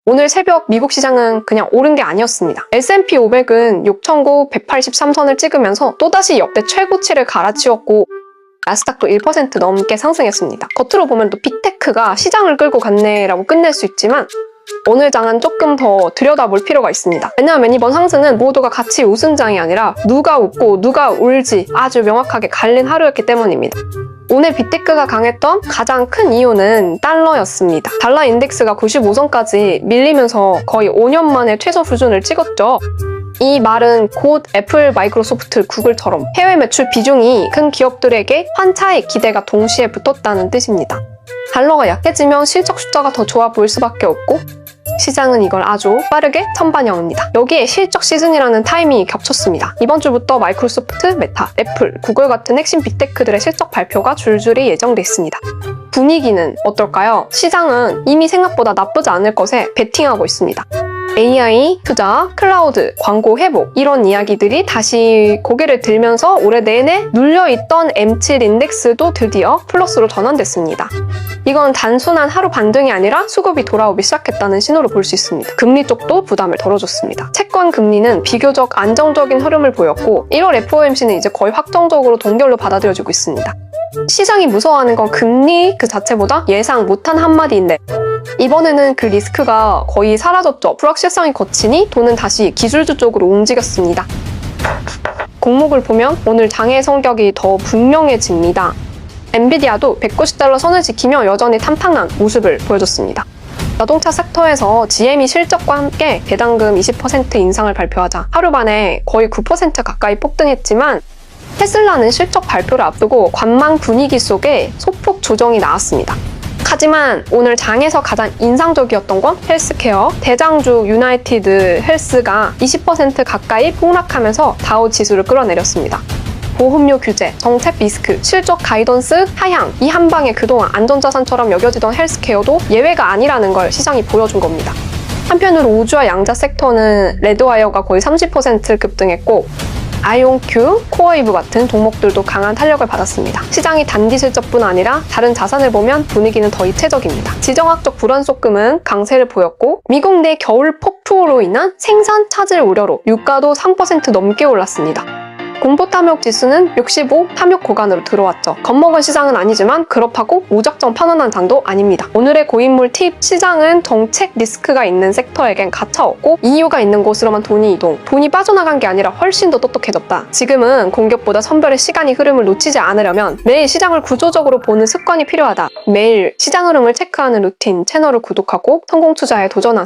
오늘 새벽 미국 시장은 그냥 오른 게 아니었습니다. S&P 500은 6,983선을 찍으면서 또다시 역대 최고치를 갈아치웠고 나스닥도 1% 넘게 상승했습니다. 겉으로 보면 또 빅테크가 시장을 끌고 갔네라고 끝낼 수 있지만 오늘 장은 조금 더 들여다볼 필요가 있습니다. 왜냐하면 이번 상승은 모두가 같이 웃은 장이 아니라 누가 웃고 누가 울지 아주 명확하게 갈린 하루였기 때문입니다. 오늘 빅테크가 강했던 가장 큰 이유는 달러였습니다. 달러 인덱스가 95선까지 밀리면서 거의 5년 만에 최저 수준을 찍었죠. 이 말은 곧 애플, 마이크로소프트, 구글처럼 해외 매출 비중이 큰 기업들에게 환차의 기대가 동시에 붙었다는 뜻입니다. 달러가 약해지면 실적 숫자가 더 좋아 보일 수밖에 없고 시장은 이걸 아주 빠르게 선반영합니다. 여기에 실적 시즌이라는 타이밍이 겹쳤습니다. 이번 주부터 마이크로소프트, 메타, 애플, 구글 같은 핵심 빅테크들의 실적 발표가 줄줄이 예정돼 있습니다. 분위기는 어떨까요? 시장은 이미 생각보다 나쁘지 않을 것에 베팅하고 있습니다. AI, 투자, 클라우드, 광고 회복 이런 이야기들이 다시 고개를 들면서 올해 내내 눌려있던 M7 인덱스도 드디어 플러스로 전환됐습니다. 이건 단순한 하루 반등이 아니라 수급이 돌아오기 시작했다는 신호로 볼 수 있습니다. 금리 쪽도 부담을 덜어줬습니다. 채권 금리는 비교적 안정적인 흐름을 보였고 1월 FOMC는 이제 거의 확정적으로 동결로 받아들여지고 있습니다. 시장이 무서워하는 건 금리 그 자체보다 예상 못한 한마디인데 이번에는 그 리스크가 거의 사라졌죠. 불확실성이 거치니 돈은 다시 기술주 쪽으로 움직였습니다. 종목을 보면 오늘 장의 성격이 더 분명해집니다. 엔비디아도 190달러 선을 지키며 여전히 탄탄한 모습을 보여줬습니다. 자동차 섹터에서 GM이 실적과 함께 배당금 20% 인상을 발표하자 하루 만에 거의 9% 가까이 폭등했지만 테슬라는 실적 발표를 앞두고 관망 분위기 속에 소폭 조정이 나왔습니다. 하지만 오늘 장에서 가장 인상적이었던 건 헬스케어, 대장주 유나이티드 헬스가 20% 가까이 폭락하면서 다우 지수를 끌어내렸습니다. 보험료 규제, 정책 리스크, 실적 가이던스 하향, 이 한 방에 그동안 안전자산처럼 여겨지던 헬스케어도 예외가 아니라는 걸 시장이 보여준 겁니다. 한편으로 우주와 양자 섹터는 레드와이어가 거의 30% 급등했고 아이온큐, 코어이브 같은 종목들도 강한 탄력을 받았습니다. 시장이 단기 실적뿐 아니라 다른 자산을 보면 분위기는 더 입체적입니다. 지정학적 불안 속금은 강세를 보였고 미국 내 겨울 폭풍으로 인한 생산 차질 우려로 유가도 3% 넘게 올랐습니다. 공포 탐욕 지수는 65 탐욕 구간으로 들어왔죠. 겁먹은 시장은 아니지만 그렇다고 무작정 편안한 장도 아닙니다. 오늘의 고인물 팁, 시장은 정책 리스크가 있는 섹터에겐 가차없고 이유가 있는 곳으로만 돈이 이동. 돈이 빠져나간 게 아니라 훨씬 더 똑똑해졌다. 지금은 공격보다 선별의 시간이 흐름을 놓치지 않으려면 매일 시장을 구조적으로 보는 습관이 필요하다. 매일 시장 흐름을 체크하는 루틴 채널을 구독하고 성공 투자에 도전하세요.